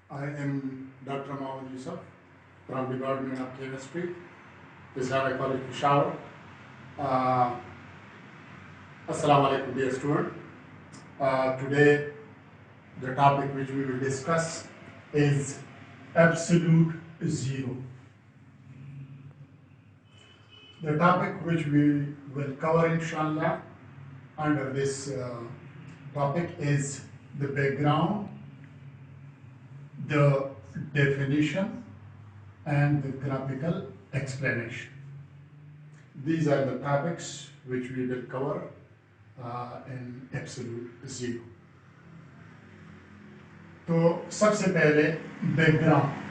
I am Dr. YOUSAF from Department of Chemistry, Islamic College, Peshawar. Uh, Assalamu alaikum, dear student. Today, the topic which we will discuss is absolute zero. The topic which we will cover, inshallah, under this topic is the background, the definition, and the graphical explanation. These are the topics which we will cover in absolute zero. तो सबसे पहले background.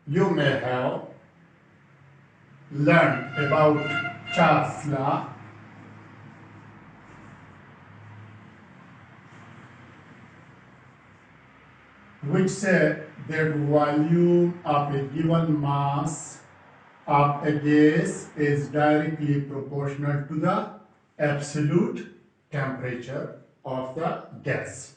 You may have learned about Charles' law, which said that volume of a given mass of a gas is directly proportional to the absolute temperature of the gas.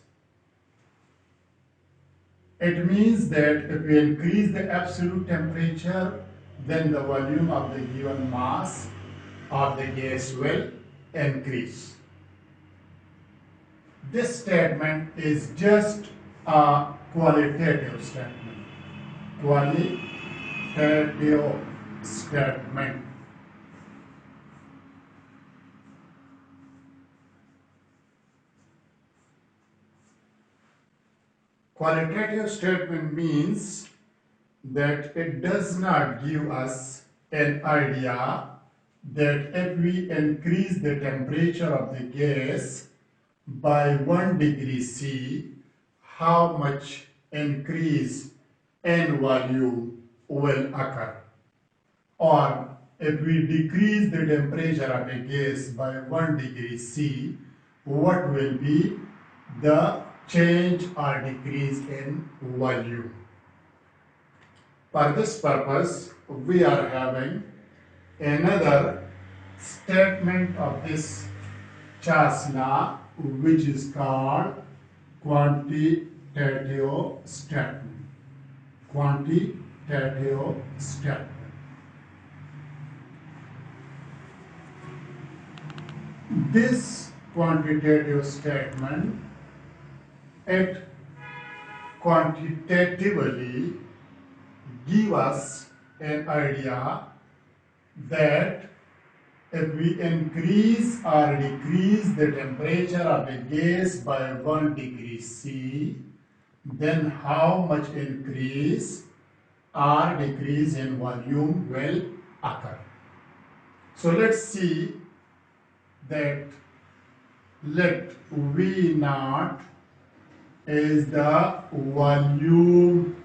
It means that if we increase the absolute temperature, then the volume of the given mass of the gas will increase. This statement is just a qualitative statement. Qualitative statement. Qualitative statement means that it does not give us an idea that if we increase the temperature of the gas by 1 degree C, how much increase in volume will occur. Or if we decrease the temperature of a gas by 1 degree C, what will be the change or decrease in volume. For this purpose, we are having another statement of this Charles' law, which is called quantitative statement. Quantitative statement. This quantitative statement, it quantitatively give us an idea that if we increase or decrease the temperature of a gas by 1 degree C, then how much increase or decrease in volume will occur. So let's see that let V naught is the volume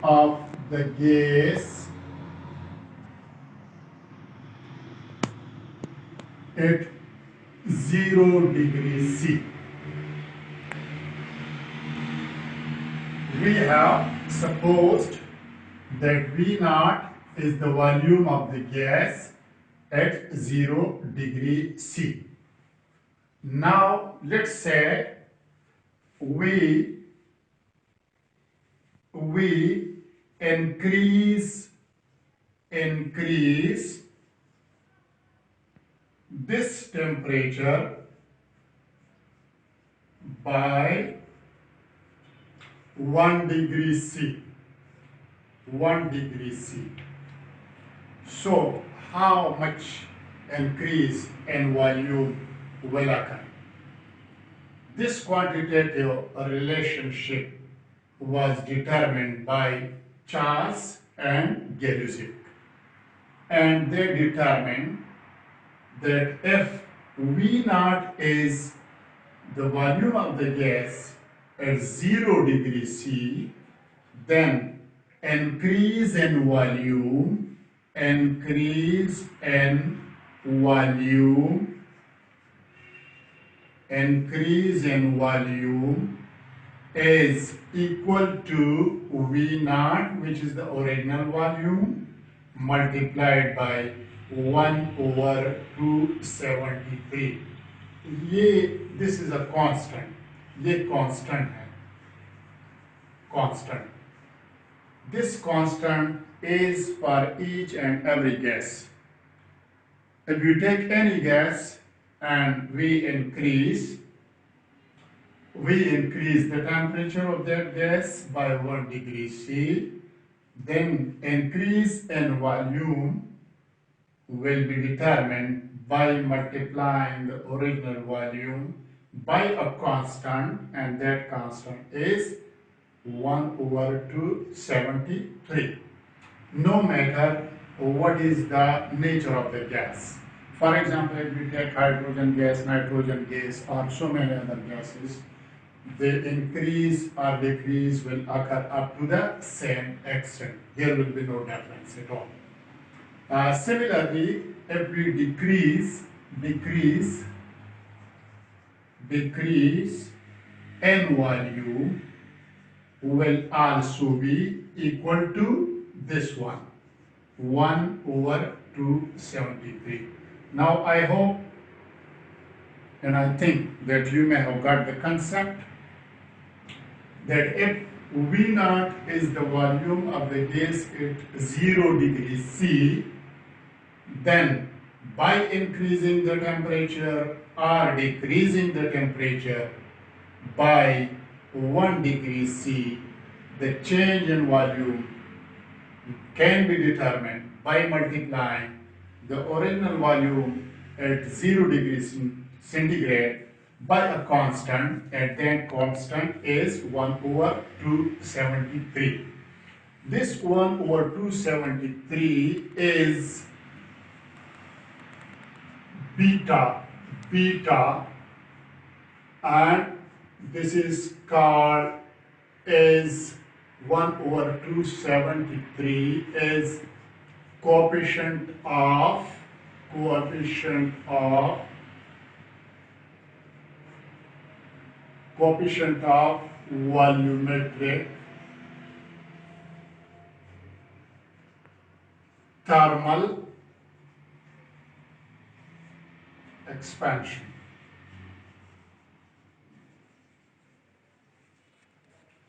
of the gas at 0 degree C. We have supposed that V naught is the volume of the gas at 0 degree C. Now let's say we increase this temperature by 1 degree C. 1 degree C. So how much increase in volume will occur? This quantitative relationship was determined by Charles and YOUSAF, and they determined that if V naught is the volume of the gas at 0 degree C, then increase in volume increase in volume is equal to V naught, which is the original volume, multiplied by 1/273. This is a constant. ये constant है. Constant. This constant is for each and every gas. If you take any gas and we increase the temperature of that gas by 1 degree C, then increase in volume will be determined by multiplying the original volume by a constant, and that constant is 1/273. No matter what is the nature of the gas. For example, if we take hydrogen gas, nitrogen gas, or so many other gases, the increase or decrease will occur up to the same extent. There will be no difference at all. Similarly, if we decrease n volume will also be equal to this one, 1/273. Now I hope and I think that you may have got the concept that if V naught is the volume of the gas at 0 degree C, then by increasing the temperature or decreasing the temperature by 1 degree C, the change in volume can be determined by multiplying the original volume at 0 degrees centigrade by a constant, and that constant is 1/273. This 1/273 is beta, and this is called as 1/273 is coefficient of volumetric thermal expansion.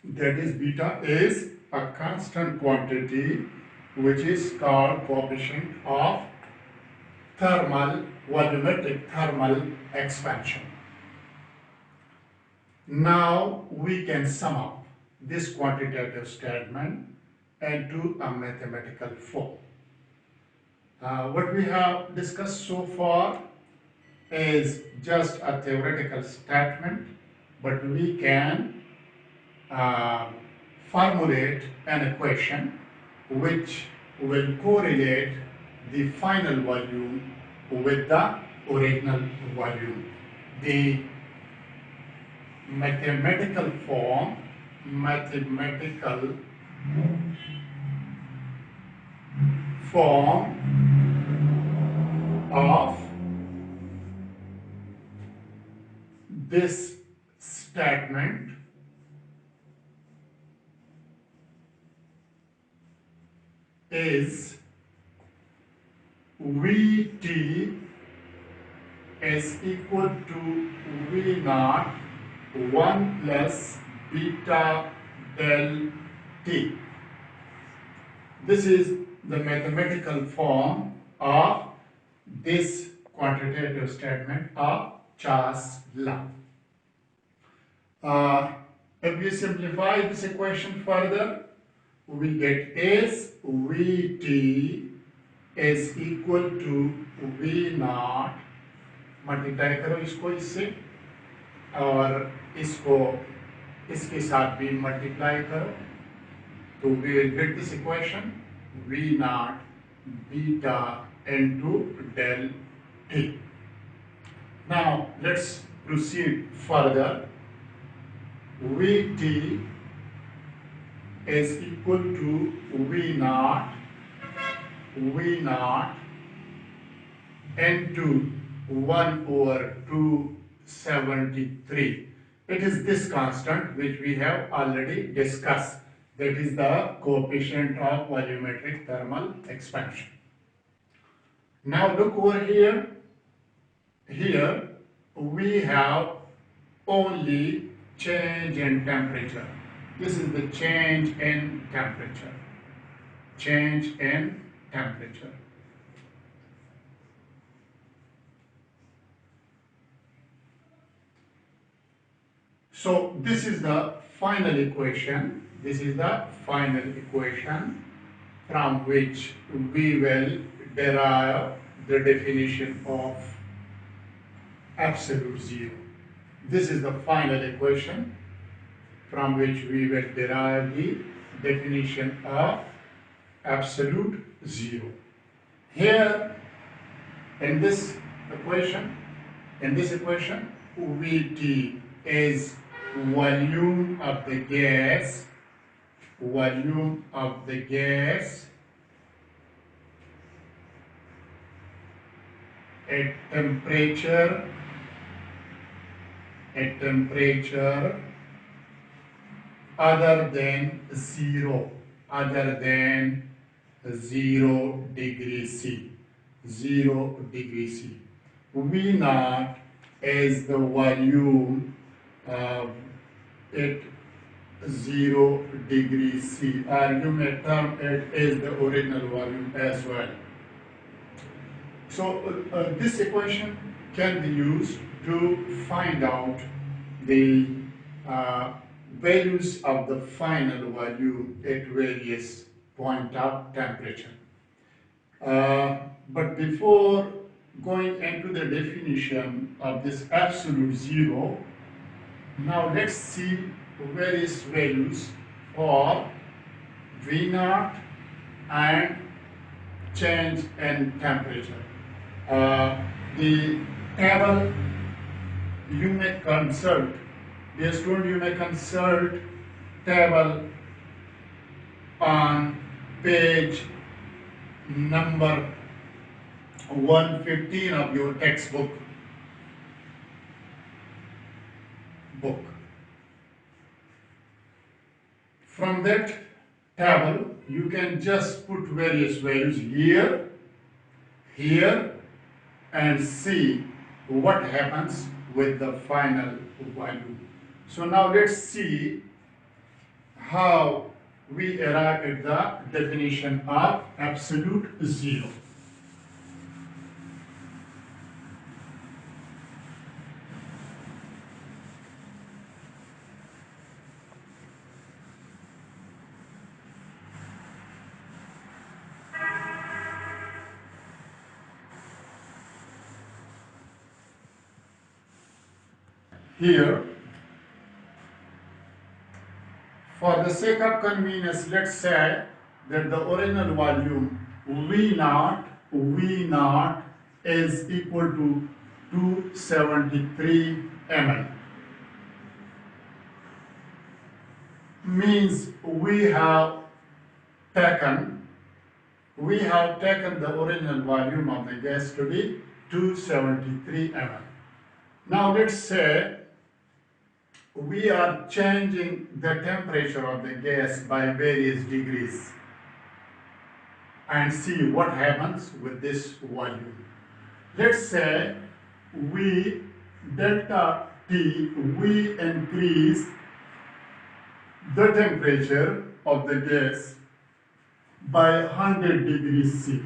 That is, beta is a constant quantity which is called coefficient of volumetric thermal expansion. Now we can sum up this quantitative statement into a mathematical form. What we have discussed so far is just a theoretical statement, but we can formulate an equation which will correlate the final volume with the original volume. The mathematical form of this statement is Vt is equal to V naught 1 plus beta del T. This is the mathematical form of this quantitative statement of Charles' law. If we simplify this equation further, we get as Vt is equal to V naught, multiply करो इसको इससे और इसको इसके साथ भी multiply करो, तो we will get this equation V naught beta into del T. Now let's proceed further. Vt is equal to V naught into 1/273 273. It is this constant which we have already discussed. That is the coefficient of volumetric thermal expansion. Now look over here. Here we have only change in temperature. This is the change in temperature. Change in temperature. So this is the final equation. This is the final equation from which we will derive the definition of absolute zero. This is the final equation from which we will derive the definition of absolute zero. Here in this equation, Vt is volume of the gas, at temperature other than 0 degrees C. V naught is the volume at 0 degrees C, or you may term it as the original volume as well. So this equation can be used to find out the values of the final volume at various point of temperature. But before going into the definition of this absolute zero, now let's see various values for V naught and change in temperature. The table you may consult, dear student, you may consult table on page number 115 of your textbook. From that table, you can just put various values here, and see what happens with the final value. So now let's see how we arrive at the definition of absolute zero. Here, for the sake of convenience, let's say that the original volume V naught is equal to 273 ml. Means we have taken the original volume of the gas to be 273 ml. Now let's say we are changing the temperature of the gas by various degrees and see what happens with this volume. Let's say we delta T, we increase the temperature of the gas by 100 degrees C.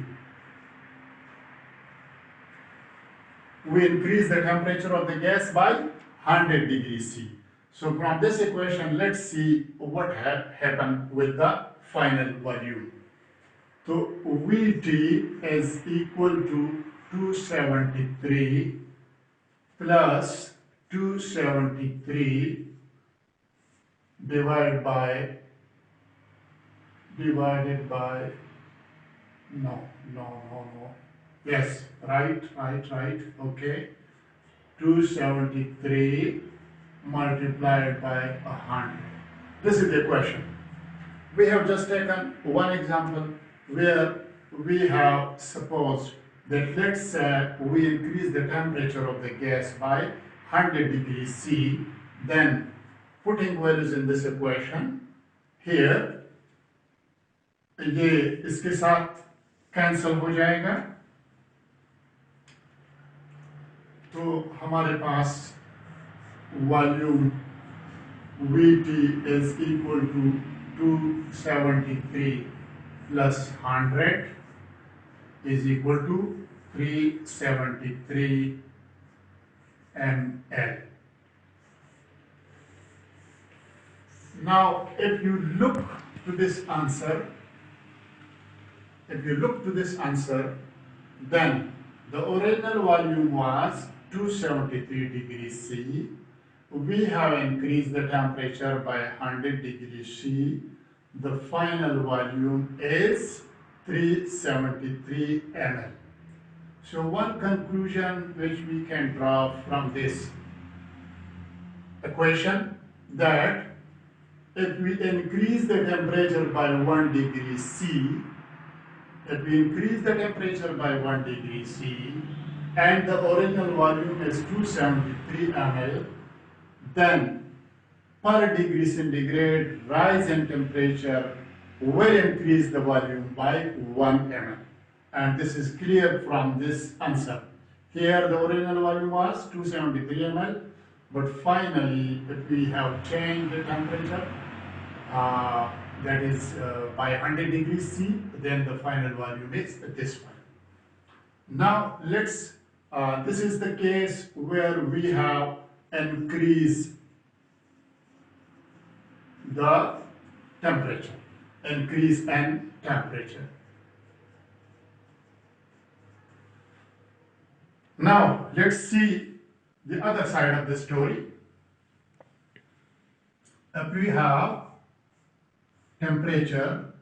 We increase the temperature of the gas by 100 degrees C. So from this equation, let's see what happened with the final volume. So Vt is equal to 273 plus 273 divided by yes, right, okay, 273 multiplied by 100. This is the equation. We have just taken one example where we have supposed that let's say we increase the temperature of the gas by 100 degrees C, then putting values in this equation, here ये इसके साथ cancel हो जाएगा, तो हमारे पास volume VT is equal to 273 plus 100 is equal to 373 ml. Now, if you look to this answer, then the original volume was 273 degrees C. We have increased the temperature by 100 degrees C. The final volume is 373 ml. So one conclusion which we can draw from this equation, that if we increase the temperature by 1 degree C, and the original volume is 273 ml, then per degree centigrade rise in temperature will increase the volume by 1 ml. And this is clear from this answer. Here the original volume was 273 ml, but finally if we have changed the temperature, that is by 100 degrees C, then the final volume is this one. Now let's, this is the case where we have increased the temperature, increase in temperature. Now let's see the other side of the story. If we have temperature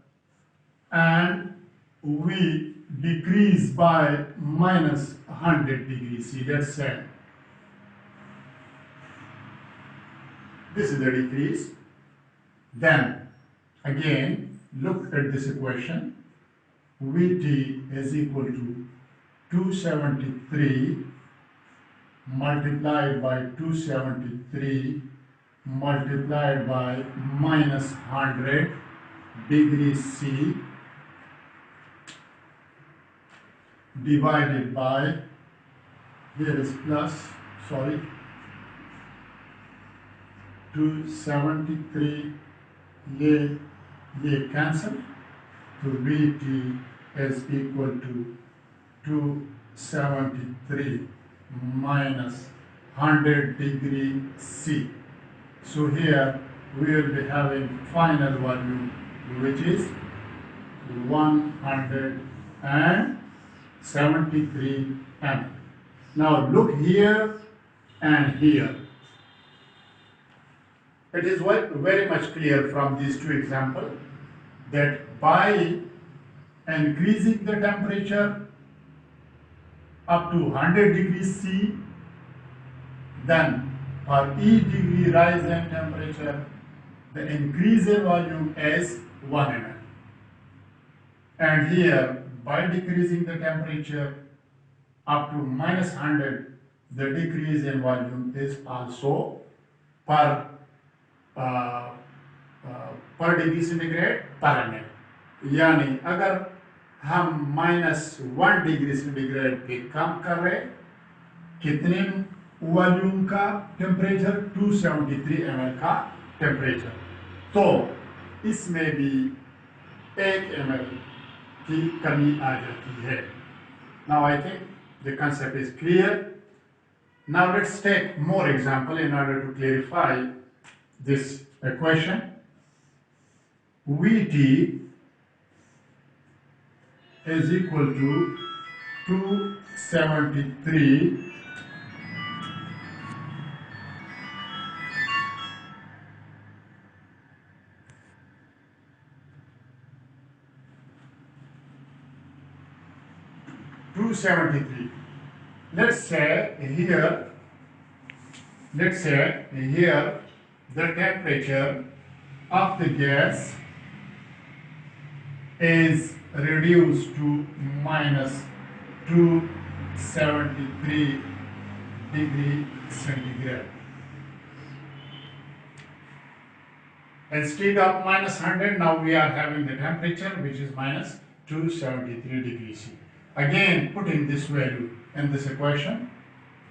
and we decrease by minus 100 degrees C, let's say this is the decrease, then again look at this equation. Vt is equal to 273 multiplied by 273 multiplied by minus 100 degrees C divided by, here is plus, sorry, 273, ये cancel, so Vt is equal to 273 minus 100 degree C. So here we will be having final volume which is 173 ml. Now look here and here. It is very much clear from these two examples that by increasing the temperature up to 100 degrees C, then for each degree rise in temperature, the increase in volume is 1 ml. And here, by decreasing the temperature up to minus 100, the decrease in volume is also per degree centigrade पर ml. यानी अगर हम -1 degree centigrade पे काम कर रहे, कितने volume का टेम्परेचर, 273 ml का टेम्परेचर, तो इसमें भी 1 ml की कमी आ जाती है. Now I think the concept is clear. Now let's take more example in order to clarify this equation. Vt is equal to 273 273. Let's say here the temperature of the gas is reduced to minus 273 degree centigrade. Instead of minus 100, now we are having the temperature which is minus 273 degrees C. Again, putting this value in this equation,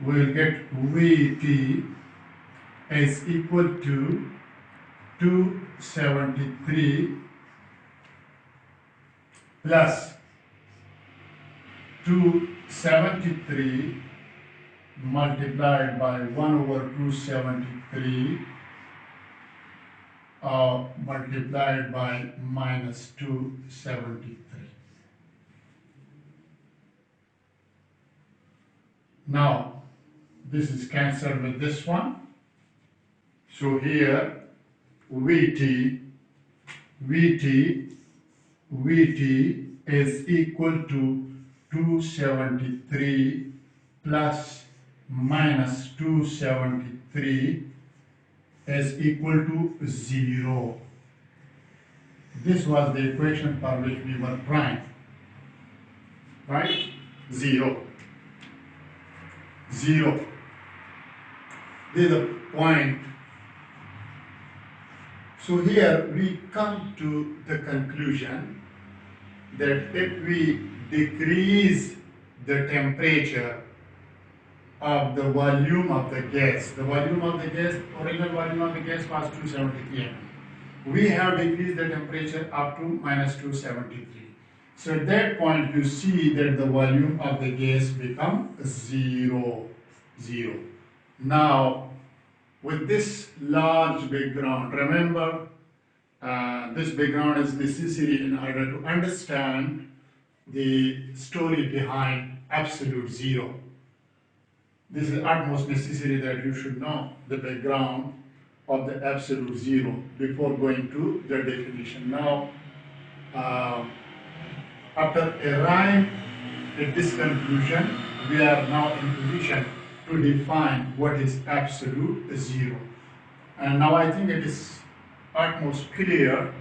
we will get Vt is equal to 273 plus 273 multiplied by 1 over 273 multiplied by minus 273. Now, this is cancelled with this one. So here, Vt is equal to 273 plus minus 273 is equal to 0. This was the equation for which we were trying, right? 0. 0. This is the point. So here we come to the conclusion that if we decrease the temperature of the volume of the gas, original volume of the gas was 273 mm. We have decreased the temperature up to minus 273. So at that point you see that the volume of the gas becomes 0. Now with this large background, remember this background is necessary in order to understand the story behind absolute zero. This is utmost necessary that you should know the background of the absolute zero before going to the definition. Now, after arriving at this conclusion, we are now in position to define what is absolute zero. And now I think it is utmost clear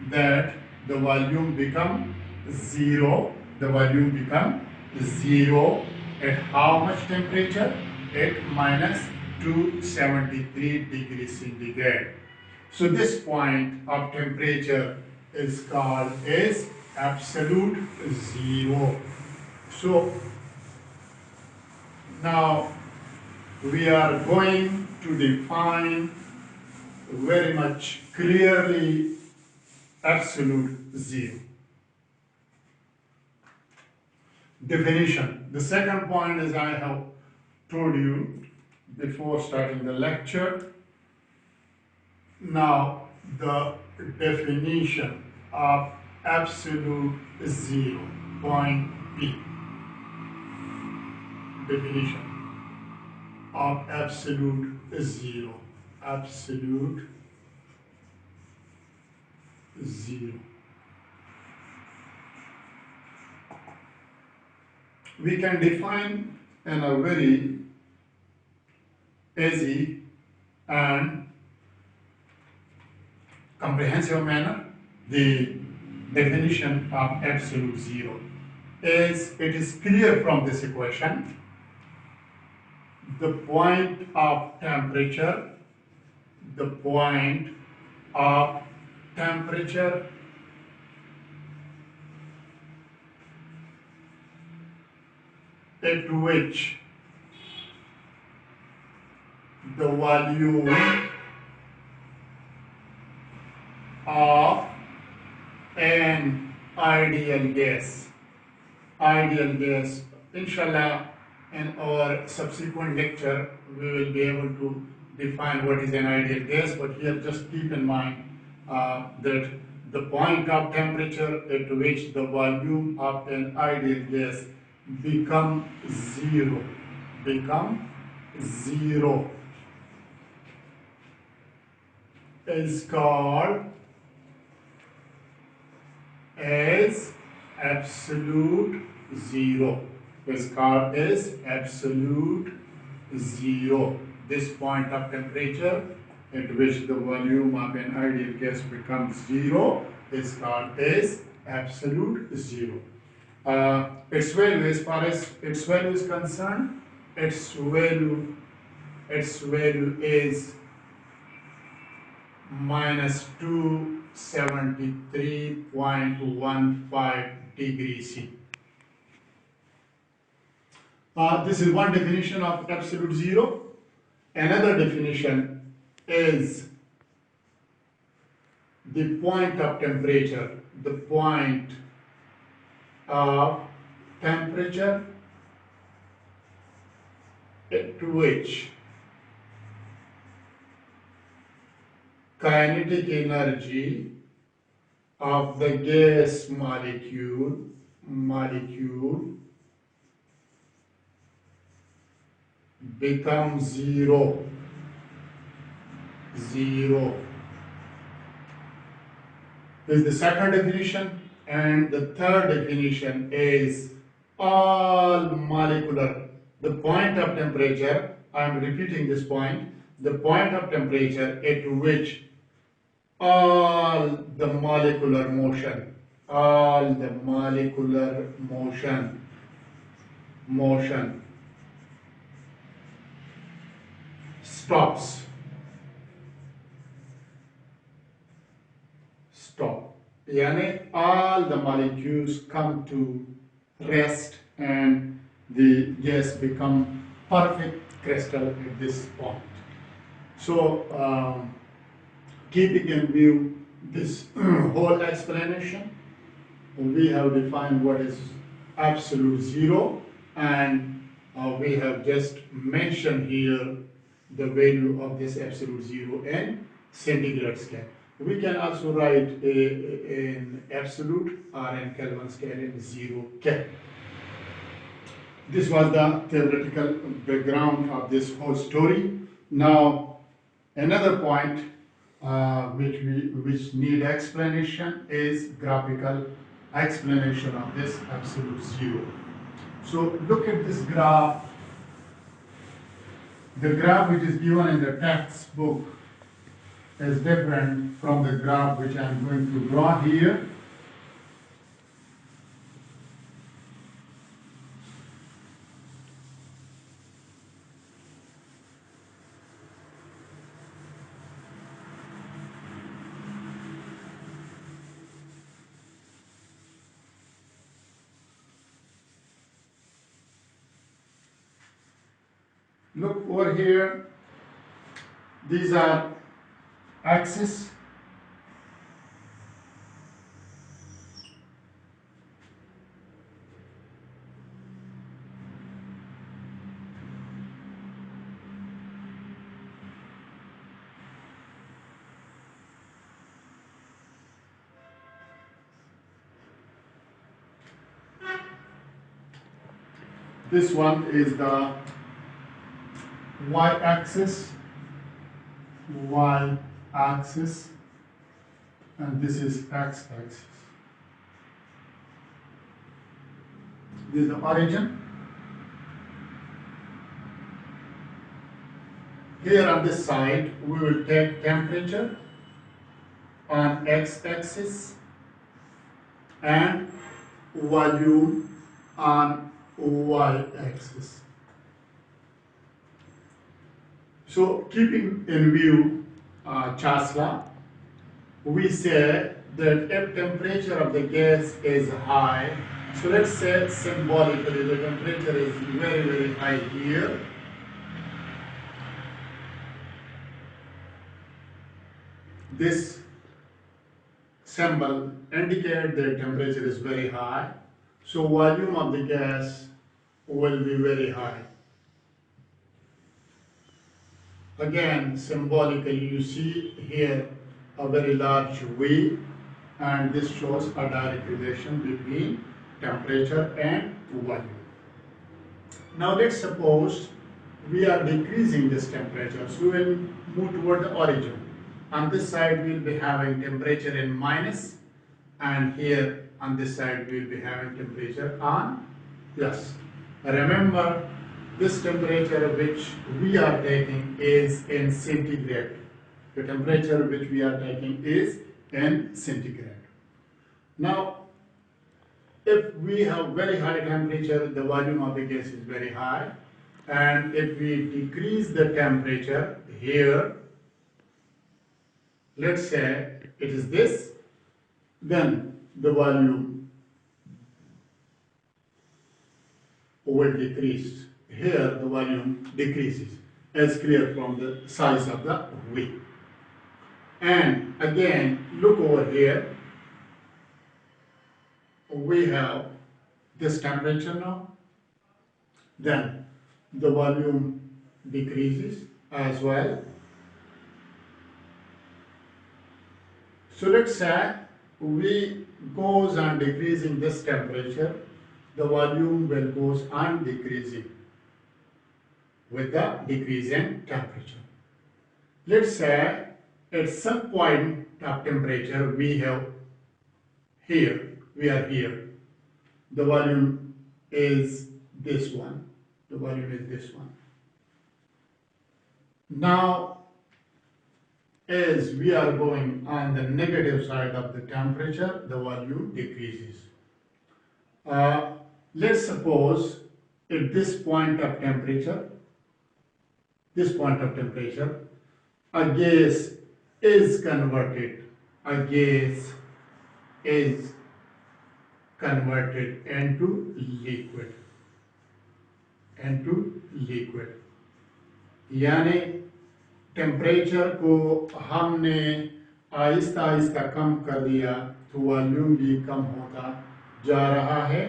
that the volume becomes zero. The volume becomes zero at how much temperature? At minus 273 degrees centigrade. So this point of temperature is called as absolute zero. So now we are going to define very much clearly absolute zero. Definition. The second point, as I have told you before starting the lecture. Now the definition of absolute zero, point B. Definition of absolute zero. Absolute zero. We can define in a very easy and comprehensive manner the definition of absolute zero. As it is clear from this equation, the point of temperature, at which the volume of an ideal gas, inshallah, in our subsequent lecture we will be able to define what is an ideal gas, but here just keep in mind that the point of temperature at which the volume of an ideal gas become zero is called as absolute zero. Is called as absolute zero. This point of temperature at which the volume of an ideal gas becomes zero is called as absolute zero. Its value, as far as its value is concerned, its value is minus 273.15 degrees C. This is one definition of absolute zero. Another definition is the point of temperature. The point of temperature at which kinetic energy of the gas molecule becomes zero. Is the second definition, and the third definition is all molecular. The point of temperature, I am repeating this point, the point of temperature at which all the molecular motion stops. Yani all the molecules come to rest and the gas become perfect crystal at this point. So keeping in view this whole explanation, we have defined what is absolute zero, and we have just mentioned here the value of this absolute zero in centigrade scale. We can also write in absolute or in Kelvin scale in 0 Kelvin. This was the theoretical background of this whole story. Now, another point which need explanation is graphical explanation of this absolute zero. So look at this graph. The graph which is given in the textbook is different from the graph which I am going to draw here. Look over here, these are axes. This one is the y-axis, and this is x-axis. This is the origin. Here on this side, we will take temperature on x-axis and volume on y-axis. So keeping in view Charles' law, we say that if temperature of the gas is high, so let's say symbolically the temperature is very, very high here. This symbol indicates that temperature is very high, so volume of the gas will be very high. Again, symbolically, you see here a very large V, and this shows a direct relation between temperature and volume. Now let's suppose we are decreasing this temperature, so we will move toward the origin. On this side we will be having temperature in minus, and here on this side we will be having temperature on plus. Remember, this temperature which we are taking is in centigrade. The temperature which we are taking is in centigrade. Now, if we have very high temperature, the volume of the gas is very high, And if we decrease the temperature here, let's say it is this, then the volume will decrease. Here the volume decreases, as clear from the size of the V. And again, look over here. We have this temperature now. Then the volume decreases as well. So let's say we goes on decreasing this temperature, the volume will goes on decreasing with the decrease in temperature. Let's say at some point of temperature we are here, the volume is this one, Now, as we are going on the negative side of the temperature, the volume decreases. Let's suppose at this point of temperature, a gas is converted into liquid. यानी temperature को हमने आहिस्ता आहिस्ता कम कर दिया तो volume भी कम होता जा रहा है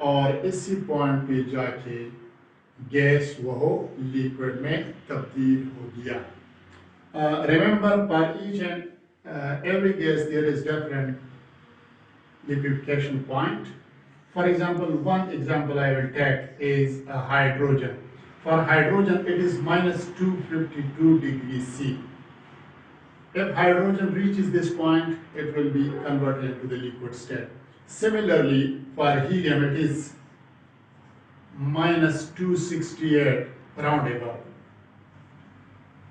और इसी पॉइंट पे जाके गैस वो लिक्विड में तब्दील हो गया. Remember, for each and every gas there is different liquefaction point. For example, one example I will take is hydrogen. For hydrogen, it is minus 252 degrees C. If hydrogen reaches this point, it will be converted to the liquid state. Similarly, for helium, it is minus 268 roundabout.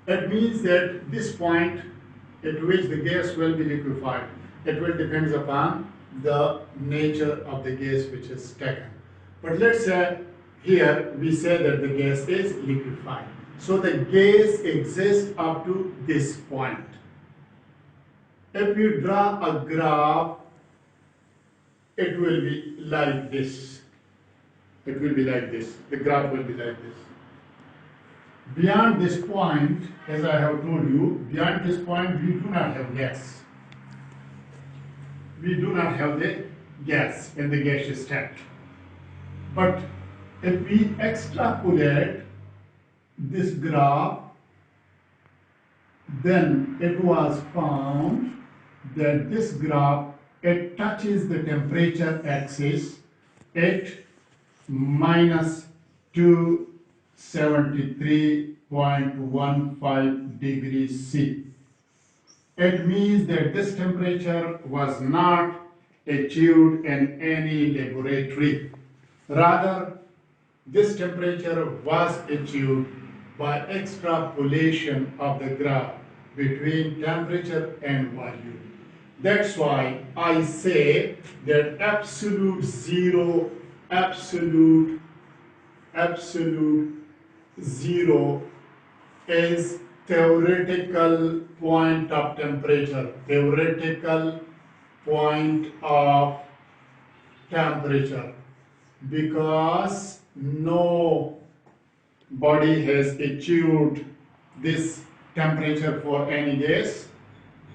It means that this point at which the gas will be liquefied, it will depend upon the nature of the gas which is taken. But let's say here we say that the gas is liquefied. So the gas exists up to this point. If you draw a graph, it will be like this. The graph will be like this. Beyond this point, as I have told you, beyond this point we do not have gas. We do not have the gas in the gaseous state. But if we extrapolate this graph, then it was found that this graph, it touches the temperature axis at minus 273.15 degrees C. It means that this temperature was not achieved in any laboratory. Rather, this temperature was achieved by extrapolation of the graph between temperature and volume. That's why I say that absolute zero is theoretical point of temperature. Because no body has achieved this temperature for any gas,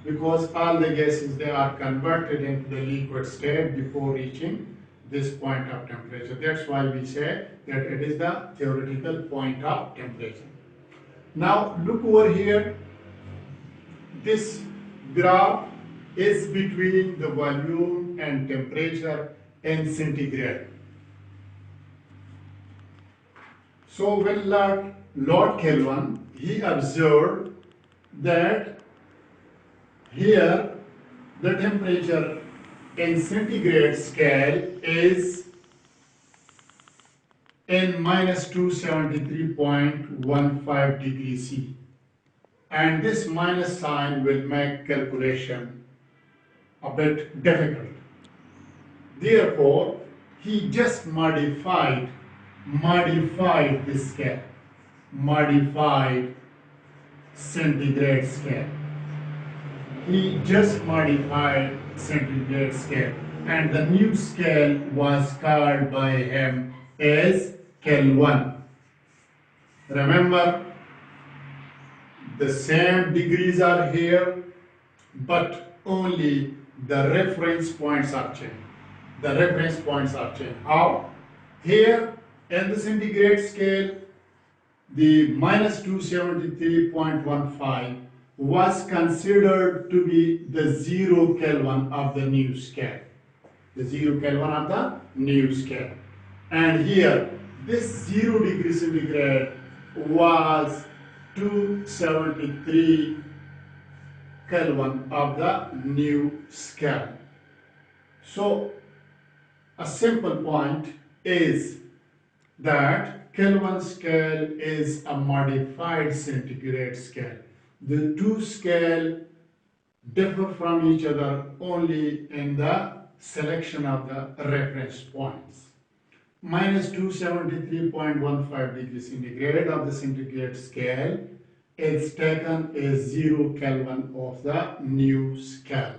because all the gases, they are converted into the liquid state before reaching this point of temperature. That's why we say that it is the theoretical point of temperature. Now look over here. This graph is between the volume and temperature in centigrade. So when Lord Kelvin, he observed that here the temperature in centigrade scale is in minus 273.15 degrees C. And this minus sign will make calculation a bit difficult. Therefore, he just modified this scale. modified centigrade scale. He just modified centigrade scale, and the new scale was called by him as Kelvin. Remember, the same degrees are here, but only the reference points are changed. The reference points are changed. How? Here in the centigrade scale, the minus 273.15 was considered to be the 0 Kelvin of the new scale. The 0 Kelvin of the new scale. And here, this 0 degree centigrade was 273 Kelvin of the new scale. So, a simple point is that Kelvin scale is a modified centigrade scale. The two scales differ from each other only in the selection of the reference points. Minus 273.15 degrees centigrade of the centigrade scale is taken as 0 Kelvin of the new scale.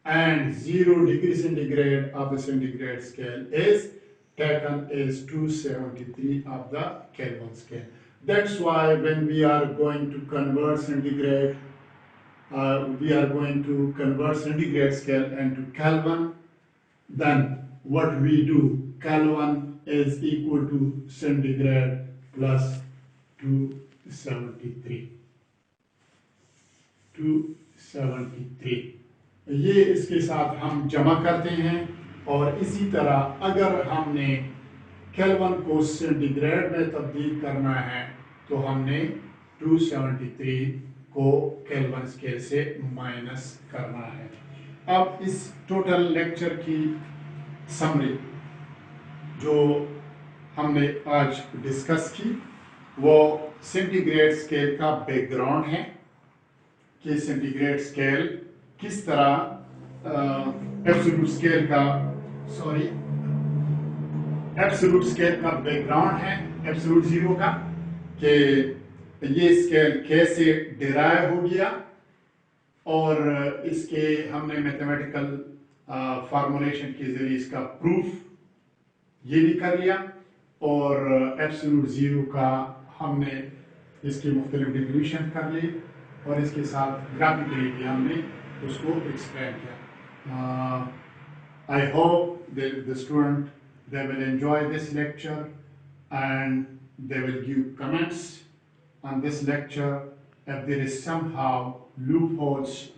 And 0 degree centigrade of the centigrade scale is taken as 273 of the Kelvin scale. That's why when we are going to convert centigrade, centigrade scale into Kelvin, then what we do, Kelvin is equal to centigrade plus 273. 273. ये इसके साथ हम जमा करते हैं, और इसी तरह अगर हमने केल्विन को सेंटीग्रेड में तब्दील करना है तो हमने 273 को केल्विन स्केल से माइनस करना है। अब इस टोटल लेक्चर की समरी जो हमने आज डिस्कस की वो सेंटीग्रेड स्केल का बैकग्राउंड है कि सेंटीग्रेड स्केल किस तरह एब्सोल्यूट स्केल का बैकग्राउंड है, एब्सोल्यूट जीरो का, कि ये स्केल कैसे डिराइव हो गया, और इसके हमने मैथमेटिकल फार्मूलेशन के जरिए इसका प्रूफ ये भी कर लिया, और एब्सोल्यूट जीरो का हमने इसकी मुख्तलिफ डेफिनेशन कर ली, और इसके साथ ग्राफिकली भी हमने उसको एक्सप्लेन किया। I hope that the student, they will enjoy this lecture and they will give comments on this lecture. If there is somehow loopholes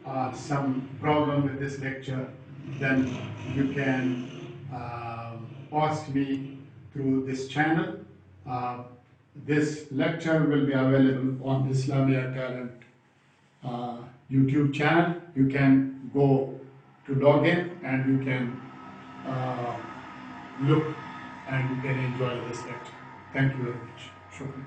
or some problem with this lecture, then you can ask me through this channel. This lecture will be available on Islamia Talent YouTube channel. You can go to log in and you can look and you can enjoy this lecture. Thank you very much. Shukran.